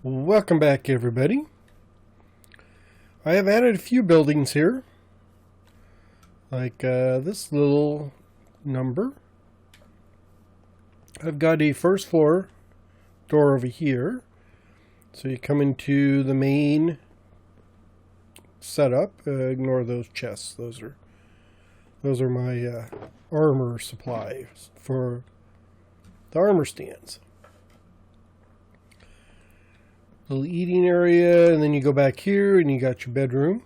Welcome back, everybody. I have added a few buildings here, like this little number. I've got a first floor door over here, so you come into the main setup. Ignore those chests; those are my armor supplies for the armor stands. Little eating area, and then you go back here and you got your bedroom.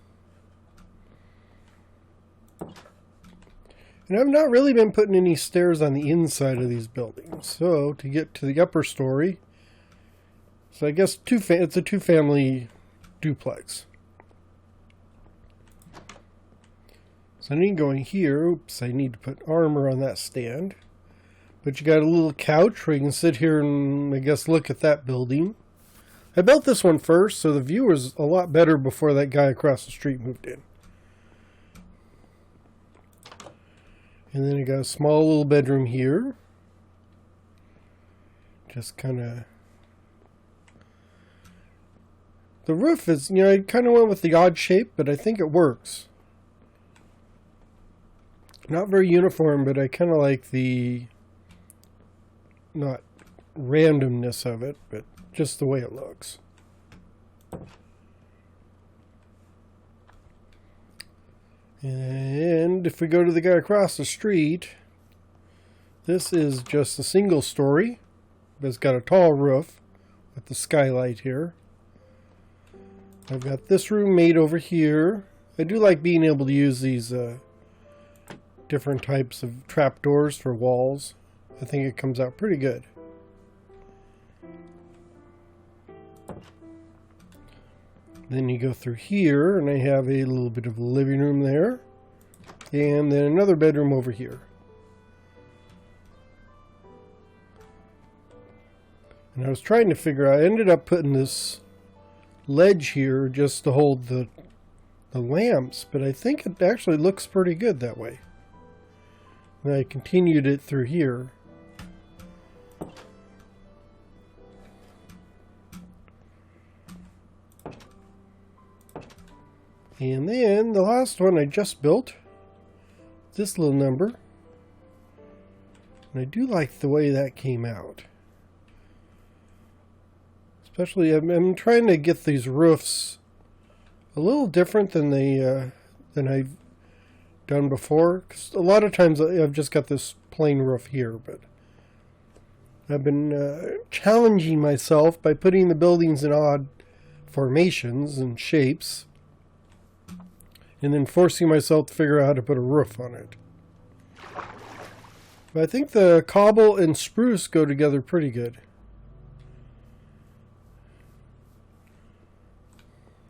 And I've not really been putting any stairs on the inside of these buildings. So to get to the upper story, so I guess it's a two-family duplex. So I need to go in here. Oops, I need to put armor on that stand. But you got a little couch where you can sit here and I guess look at that building. I built this one first, so the view was a lot better before that guy across the street moved in. And then you got a small little bedroom here. Just kind of... The roof is, I kind of went with the odd shape, but I think it works. Not very uniform, but I kind of like the... not randomness of it, but just the way it looks. And if we go to the guy across the street, this is just a single story, but it's got a tall roof with the skylight here. I've got this room made over here. I do like being able to use these different types of trapdoors for walls. I think it comes out pretty good. Then you go through here, and I have a little bit of a living room there. And then another bedroom over here. And I was trying to figure out, I ended up putting this ledge here just to hold the lamps, but I think it actually looks pretty good that way. And I continued it through here. And then the last one I just built, this little number. And I do like the way that came out. Especially, I'm trying to get these roofs a little different than than I've done before. Because a lot of times I've just got this plain roof here, but I've been challenging myself by putting the buildings in odd formations and shapes. And then forcing myself to figure out how to put a roof on it. But I think the cobble and spruce go together pretty good.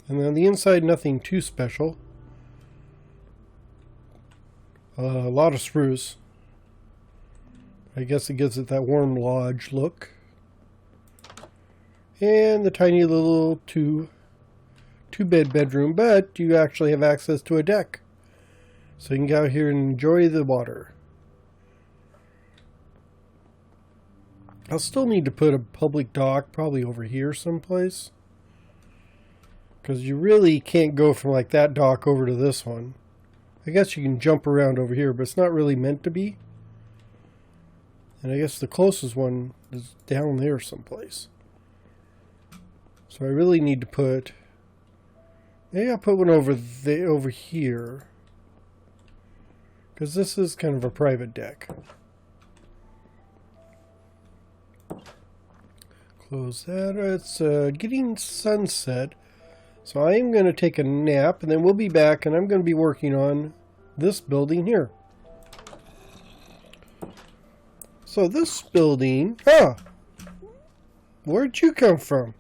And on the inside, nothing too special. A lot of spruce. I guess it gives it that warm lodge look. And the tiny little two-bed bedroom, but you actually have access to a deck. So you can go out here and enjoy the water. I'll still need to put a public dock probably over here someplace. Because you really can't go from like that dock over to this one. I guess you can jump around over here, but it's not really meant to be. And I guess the closest one is down there someplace. So I really need to put... Maybe I'll put one over here. Because this is kind of a private deck. Close that. It's getting sunset. So I am going to take a nap, and then we'll be back, and I'm going to be working on this building here. So this building... Ah! Where'd you come from?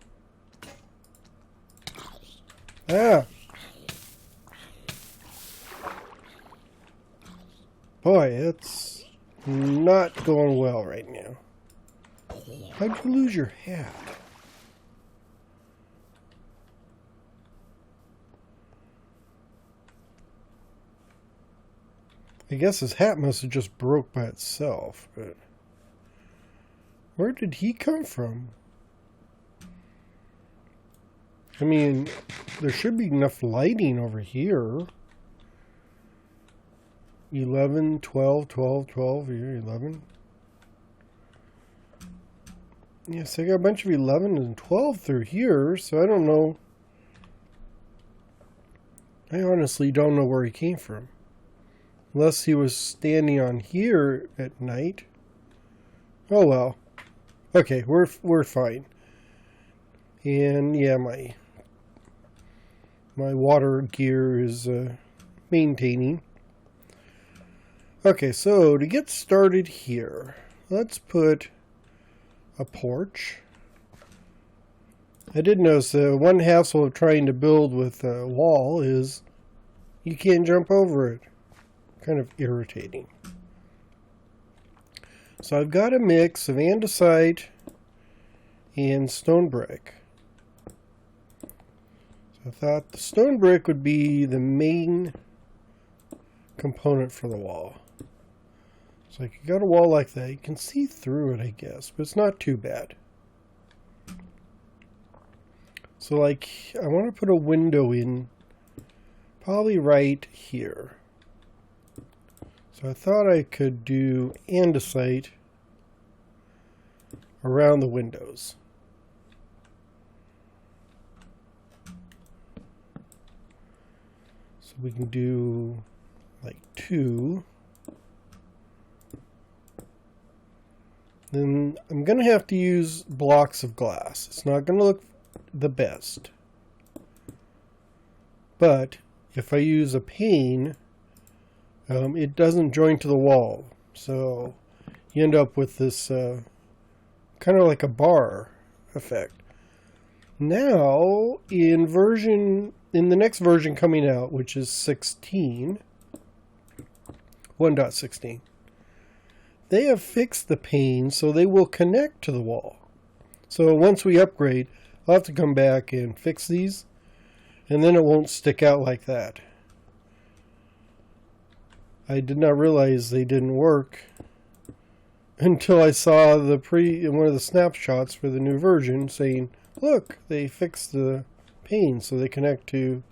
Ah. Boy, it's not going well right now. How'd you lose your hat? I guess his hat must have just broke by itself, but where did he come from? I mean, there should be enough lighting over here. 11, 12, 12, 12, here, 11. Yes, I got a bunch of 11 and 12 through here, so I don't know. I honestly don't know where he came from. Unless he was standing on here at night. Oh well. Okay, we're fine. And yeah, my water gear is maintaining. Okay, so to get started here, let's put a porch. I did notice one hassle of trying to build with a wall is you can't jump over it. Kind of irritating. So I've got a mix of andesite and stone brick. So I thought the stone brick would be the main component for the wall. So like you got a wall like that, you can see through it, I guess, but it's not too bad. So like I want to put a window in probably right here. So I thought I could do andesite around the windows. So we can do like 2. Then I'm going to have to use blocks of glass. It's not going to look the best. But if I use a pane, it doesn't join to the wall. So you end up with this kind of like a bar effect. Now, in the next version coming out, which is 1.16, they have fixed the pane so they will connect to the wall. So once we upgrade, I'll have to come back and fix these, and then it won't stick out like that. I did not realize they didn't work until I saw one of the snapshots for the new version saying, look, they fixed the pane so they connect to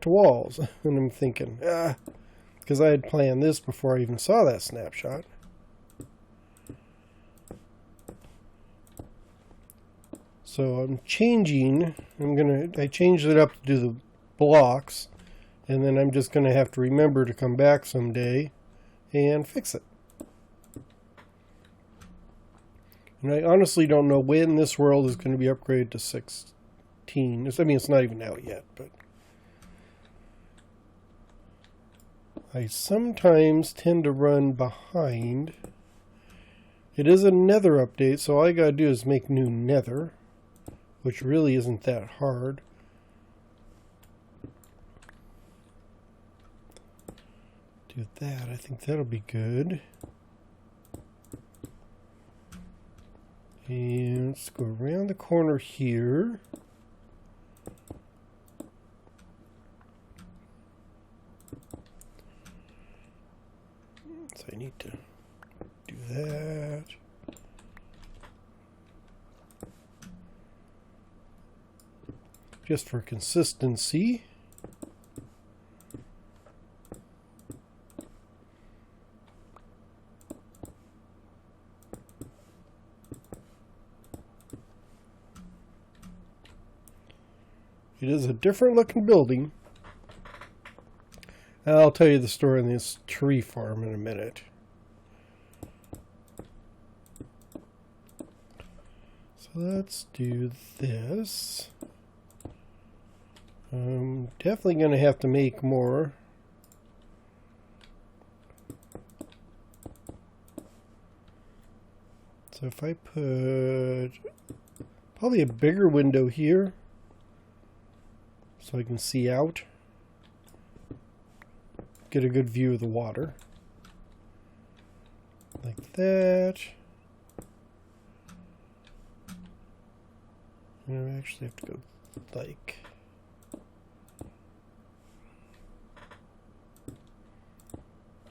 walls. And I'm thinking, because I had planned this before I even saw that snapshot. So I'm changing, I changed it up to do the blocks, and then I'm just going to have to remember to come back someday and fix it. And I honestly don't know when this world is going to be upgraded to 16. I mean, it's not even out yet, but I sometimes tend to run behind. It is a nether update, so all I gotta do is make new nether, which really isn't that hard. Do that, I think that'll be good. And let's go around the corner here. So I need to do that. Just for consistency. It is a different looking building. I'll tell you the story on this tree farm in a minute. So let's do this. I'm definitely going to have to make more. So if I put probably a bigger window here so I can see out, get a good view of the water, like that. And I actually have to go like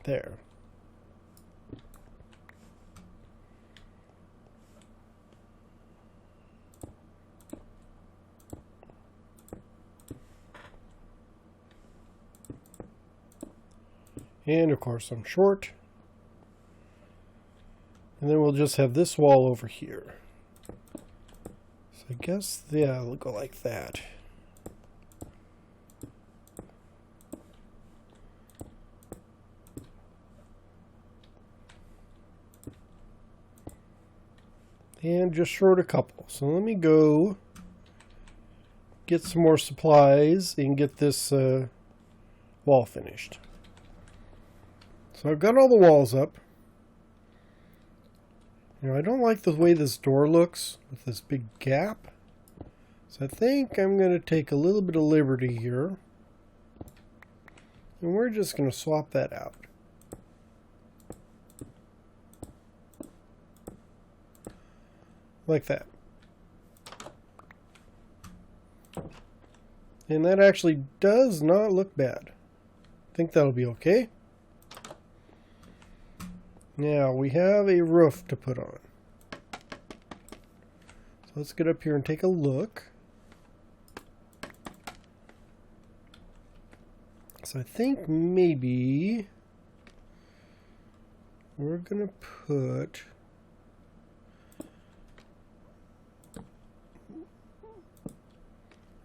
there. And of course I'm short. And then we'll just have this wall over here. So I guess, yeah, it'll go like that. And just short a couple. So let me go get some more supplies and get this wall finished. So I've got all the walls up. You know, I don't like the way this door looks with this big gap. So I think I'm going to take a little bit of liberty here. And we're just going to swap that out. Like that. And that actually does not look bad. I think that'll be okay. Now we have a roof to put on. So let's get up here and take a look. So I think maybe we're going to put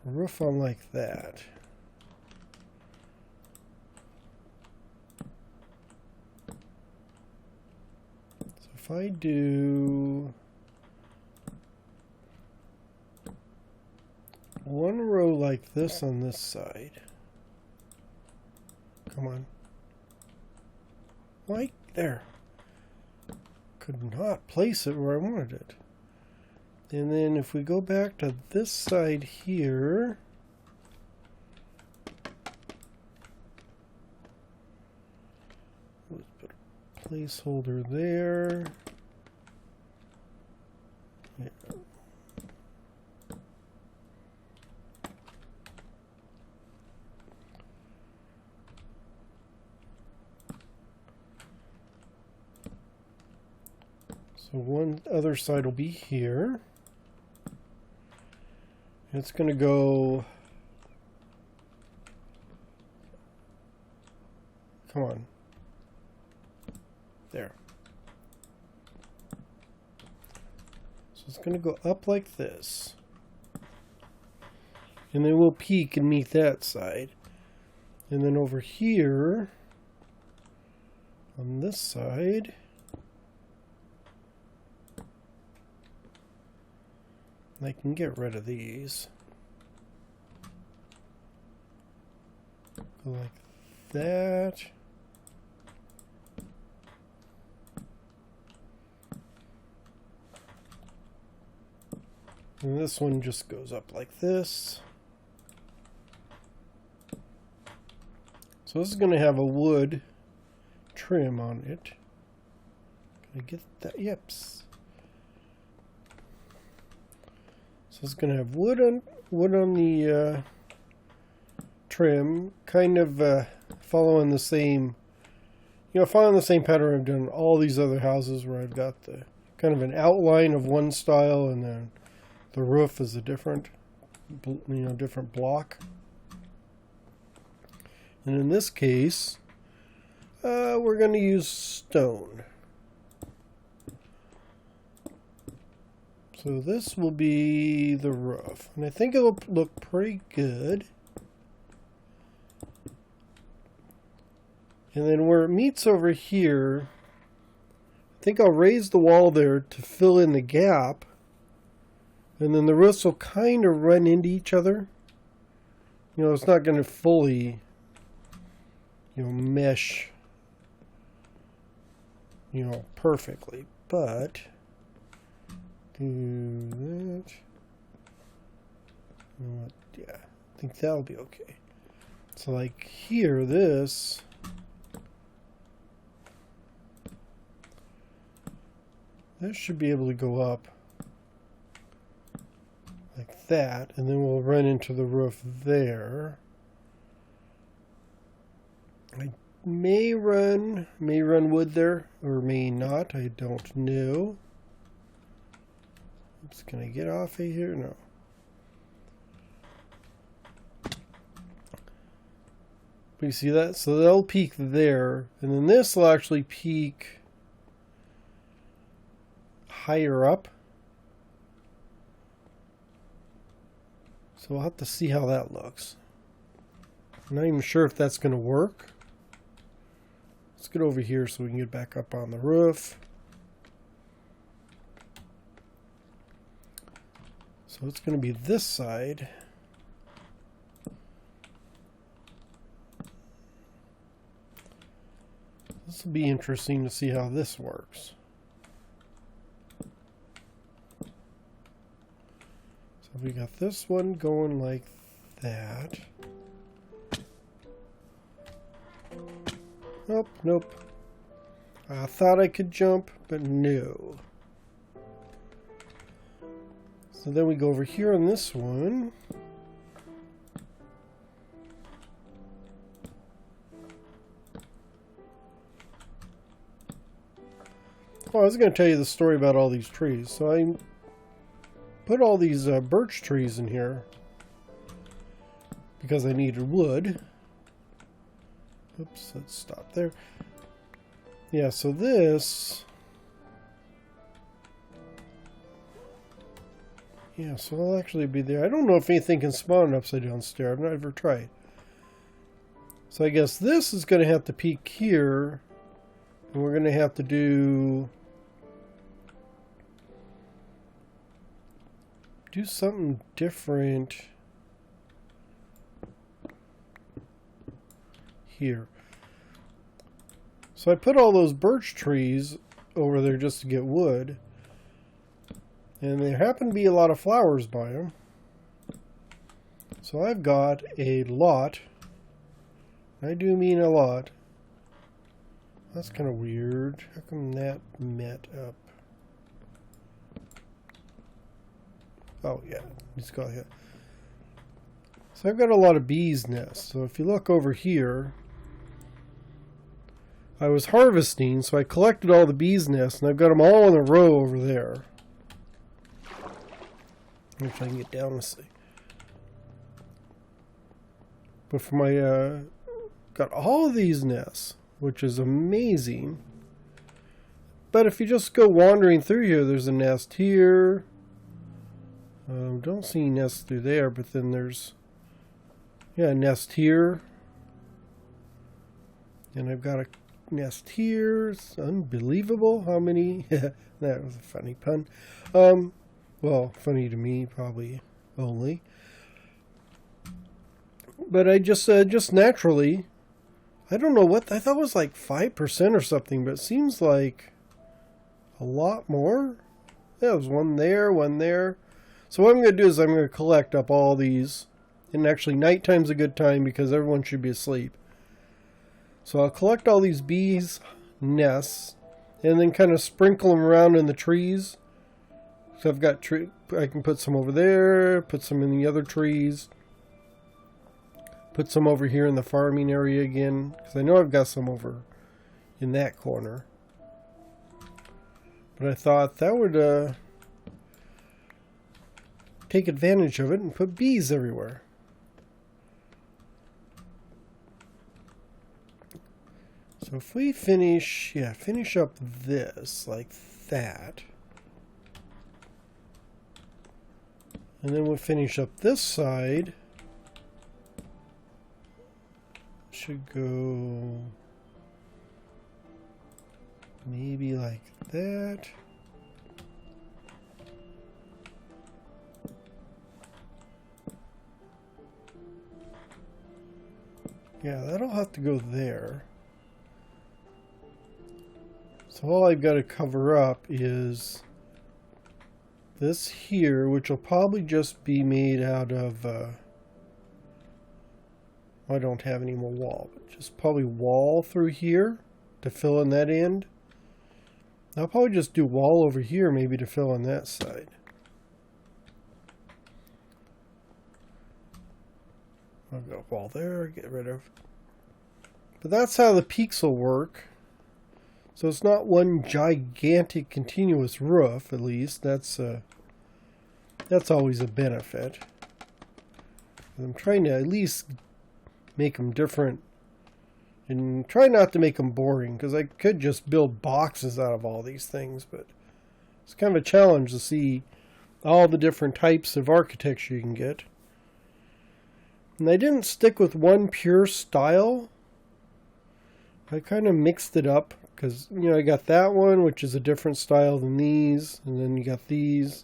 a roof on like that. So if I do one row like this on this side. Come on. Right there. Could not place it where I wanted it. And then if we go back to this side here, let's put a placeholder there. Yeah. So one other side will be here. It's going to go, come on, there. So it's going to go up like this. And then we'll peek and meet that side. And then over here, on this side, I can get rid of these. Go like that. And this one just goes up like this. So this is going to have a wood trim on it. Can I get that? Yeps. So it's going to have wood on the trim, kind of following the same, following the same pattern I've done all these other houses where I've got the kind of an outline of one style and then the roof is a different, different block. And in this case, we're going to use stone. So this will be the roof. And I think it'll look pretty good. And then where it meets over here, I think I'll raise the wall there to fill in the gap. And then the roofs will kind of run into each other. It's not going to fully, mesh, perfectly. But do that. Yeah, I think that'll be okay. So like here, this should be able to go up like that, and then we'll run into the roof there. I may run wood there, or may not. I don't know. Oops, can I get off of here? No. But you see that? So they'll peak there, and then this will actually peak higher up. So we'll have to see how that looks. I'm not even sure if that's going to work. Let's get over here so we can get back up on the roof. So it's going to be this side. This will be interesting to see how this works. So we got this one going like that. Oh, nope. I thought I could jump, but no. So then we go over here on this one. Oh, I was going to tell you the story about all these trees. So I put all these birch trees in here because I needed wood. Oops, let's stop there. Yeah, so this... Yeah, so I'll actually be there. I don't know if anything can spawn upside down stair. I've never tried. So I guess this is going to have to peak here. And we're going to have to do something different here. So I put all those birch trees over there just to get wood. And there happen to be a lot of flowers by them. So I've got a lot. I do mean a lot. That's kind of weird. How come that met up? Oh yeah, let's go ahead. So I've got a lot of bees' nests. So if you look over here, I was harvesting, so I collected all the bees' nests, and I've got them all in a row over there. If I can get down and see. But for my, got all of these nests, which is amazing. But if you just go wandering through here, there's a nest here. Don't see nests through there, but then there's, yeah, a nest here. And I've got a nest here. It's unbelievable how many. That was a funny pun. Well, funny to me, probably only. But I just naturally, I don't know what, I thought it was like 5% or something, but it seems like a lot more. Yeah, there's one there, one there. So what I'm going to do is I'm going to collect up all these. And actually, nighttime's a good time because everyone should be asleep. So I'll collect all these bees' nests and then kind of sprinkle them around in the trees. So I've got I can put some over there, put some in the other trees, put some over here in the farming area again, because I know I've got some over in that corner. But I thought that would take advantage of it and put bees everywhere. So if we finish up this like that. And then we'll finish up this side. Should go maybe like that. Yeah, that'll have to go there. So all I've got to cover up is this here, which will probably just be made out of, I don't have any more wall, but just probably wall through here to fill in that end. I'll probably just do wall over here maybe to fill in that side. I'll go wall there, get rid of But that's how the peaks will work. So it's not one gigantic continuous roof, at least. That's always a benefit. I'm trying to at least make them different and try not to make them boring, because I could just build boxes out of all these things, but it's kind of a challenge to see all the different types of architecture you can get. And I didn't stick with one pure style. I kind of mixed it up, because, you know, I got that one, which is a different style than these, and then you got these.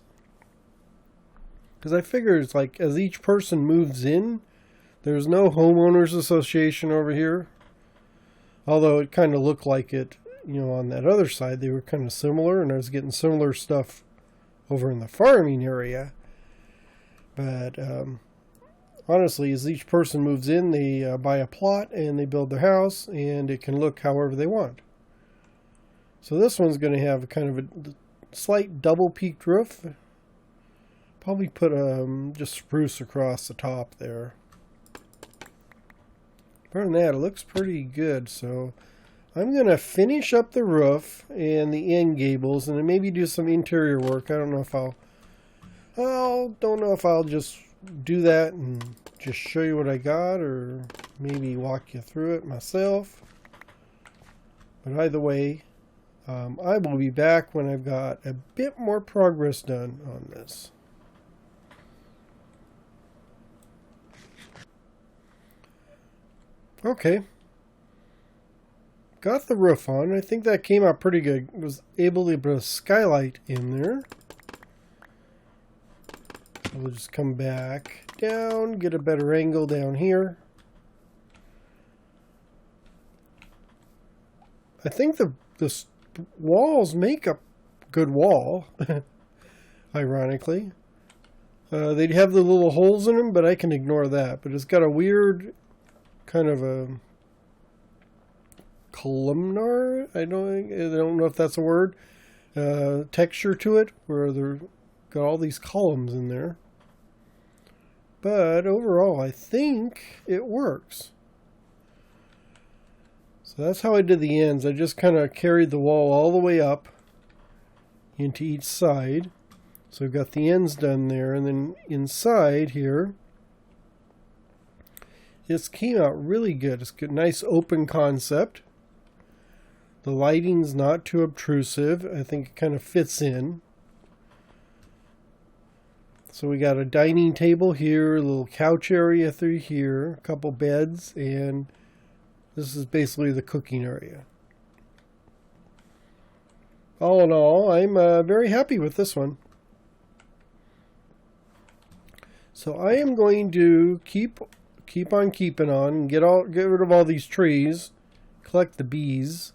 Because I figure it's like, as each person moves in, there's no homeowners association over here. Although it kind of looked like it, you know, on that other side, they were kind of similar, and I was getting similar stuff over in the farming area. But honestly, as each person moves in, they buy a plot and they build their house, and it can look however they want. So this one's going to have a kind of a slight double peaked roof. Probably put just spruce across the top there. Other than that, it looks pretty good. So I'm going to finish up the roof and the end gables, and then maybe do some interior work. I don't know if I'll just do that and just show you what I got, or maybe walk you through it myself. But either way, I will be back when I've got a bit more progress done on this. Okay. Got the roof on. I think that came out pretty good. Was able to put a skylight in there. We'll just come back down, get a better angle down here. I think the walls make a good wall, ironically. They'd have the little holes in them, but I can ignore that. But it's got a weird kind of a columnar, I don't know if that's a word, texture to it, where they've got all these columns in there. But overall, I think it works. So that's how I did the ends. I just kind of carried the wall all the way up into each side. So I've got the ends done there, and then inside here, this came out really good. It's got a nice open concept. The lighting's not too obtrusive. I think it kind of fits in. So we got a dining table here, a little couch area through here, a couple beds, and this is basically the cooking area. All in all, I'm very happy with this one. So I am going to keep on keeping on and get rid of all these trees, collect the bees,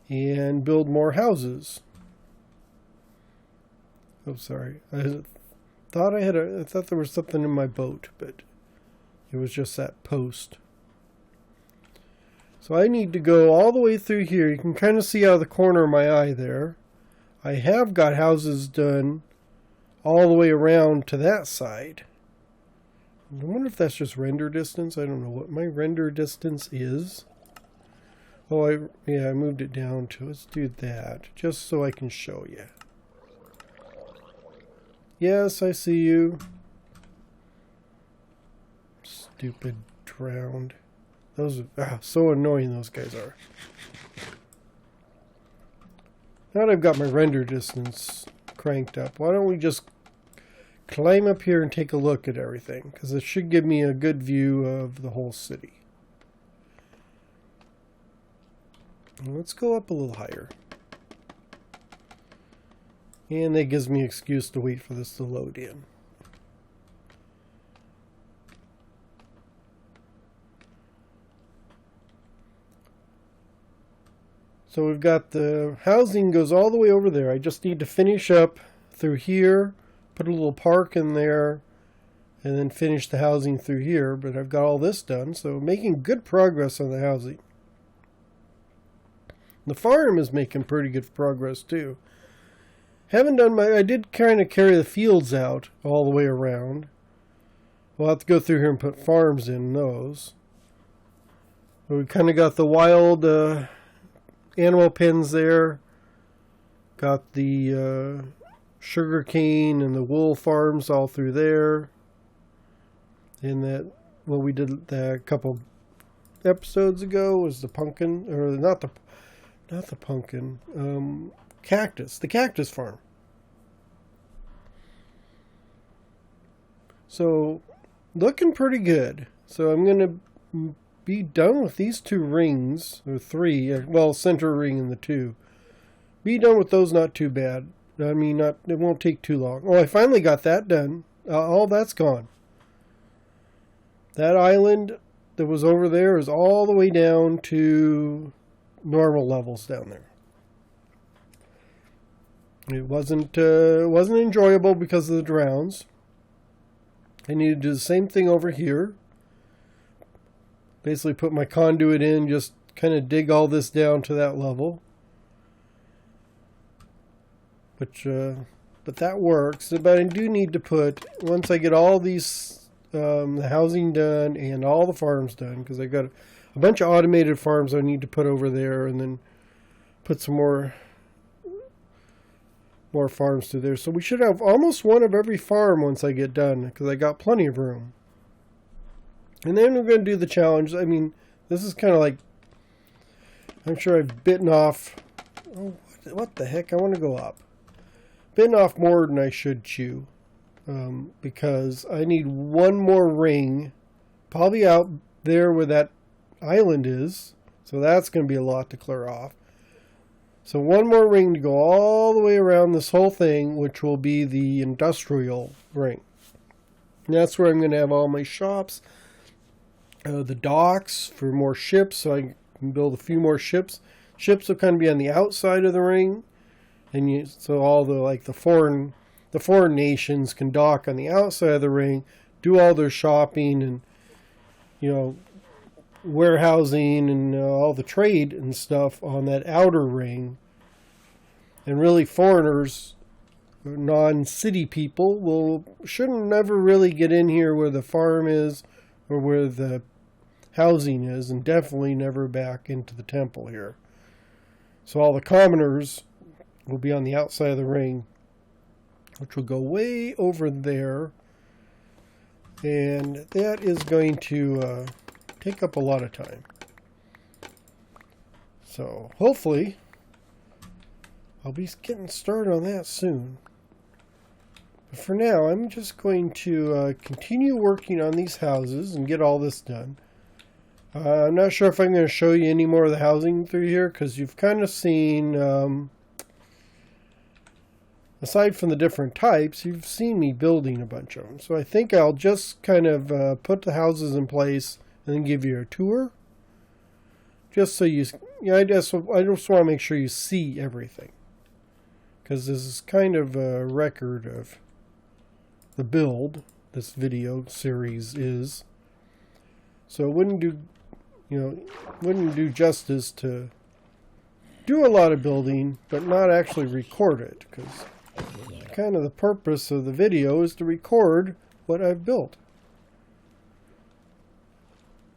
and build more houses. Oh, sorry. I thought there was something in my boat, but it was just that post. So I need to go all the way through here. You can kind of see out of the corner of my eye there. I have got houses done all the way around to that side. I wonder if that's just render distance. I don't know what my render distance is. Oh, I moved it down to, let's do that, just so I can show you. Yes, I see you. Stupid drowned. Those are so annoying, those guys are. Now that I've got my render distance cranked up, why don't we just climb up here and take a look at everything, because it should give me a good view of the whole city. Let's go up a little higher. And that gives me an excuse to wait for this to load in. So we've got the housing goes all the way over there. I just need to finish up through here, put a little park in there, and then finish the housing through here. But I've got all this done, so making good progress on the housing. The farm is making pretty good progress too. I did kind of carry the fields out all the way around. We'll have to go through here and put farms in those. We kind of got the wild animal pens there. Got the sugar cane and the wool farms all through there. And that, what we did a couple episodes ago was the pumpkin, or not the pumpkin, cactus, the cactus farm. So, looking pretty good. So I'm going to be done with these 2 rings, or 3, well, center ring and the 2. Be done with those, not too bad. I mean, it won't take too long. Oh, I finally got that done. All that's gone. That island that was over there is all the way down to normal levels down there. It wasn't enjoyable because of the drowns. I need to do the same thing over here. Basically put my conduit in, just kind of dig all this down to that level. But that works. But I do need to put, once I get all these, the housing done and all the farms done, because I've got a bunch of automated farms I need to put over there, and then put some more farms through there. So we should have almost one of every farm once I get done, because I got plenty of room. And then we're going to do the challenge. I mean, this is kind of like, I'm sure I've bitten off, oh, what the heck, I want to go up. Bitten off more than I should chew, because I need one more ring, probably out there where that island is, so that's going to be a lot to clear off. So one more ring to go all the way around this whole thing, which will be the industrial ring. And that's where I'm going to have all my shops, the docks for more ships, so I can build a few more ships. Ships will kind of be on the outside of the ring, and so all the foreign nations can dock on the outside of the ring, do all their shopping and, you know, warehousing and all the trade and stuff on that outer ring. And really, foreigners, non-city people, shouldn't never really get in here where the farm is or where the housing is, and definitely never back into the temple here. So all the commoners will be on the outside of the ring, which will go way over there, and that is going to take up a lot of time. So hopefully I'll be getting started on that soon. But for now, I'm just going to continue working on these houses and get all this done. I'm not sure if I'm going to show you any more of the housing through here, because you've kind of seen, aside from the different types, you've seen me building a bunch of them. So I think I'll just kind of put the houses in place and then give you a tour. Just so I just want to make sure you see everything. Because this is kind of a record of the build this video series is. So it wouldn't do justice to do a lot of building, but not actually record it, because kind of the purpose of the video is to record what I've built.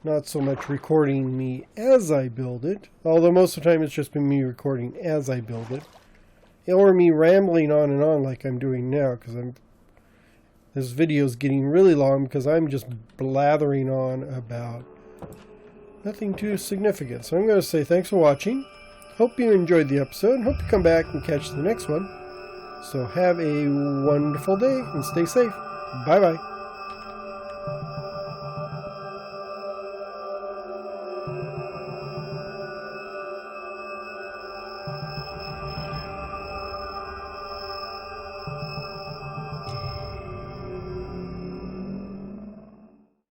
Not so much recording me as I build it, although most of the time it's just been me recording as I build it, or me rambling on and on like I'm doing now, because this video is getting really long because I'm just blathering on about nothing too significant. So I'm going to say thanks for watching. Hope you enjoyed the episode, and hope you come back and catch the next one. So have a wonderful day and stay safe. Bye-bye.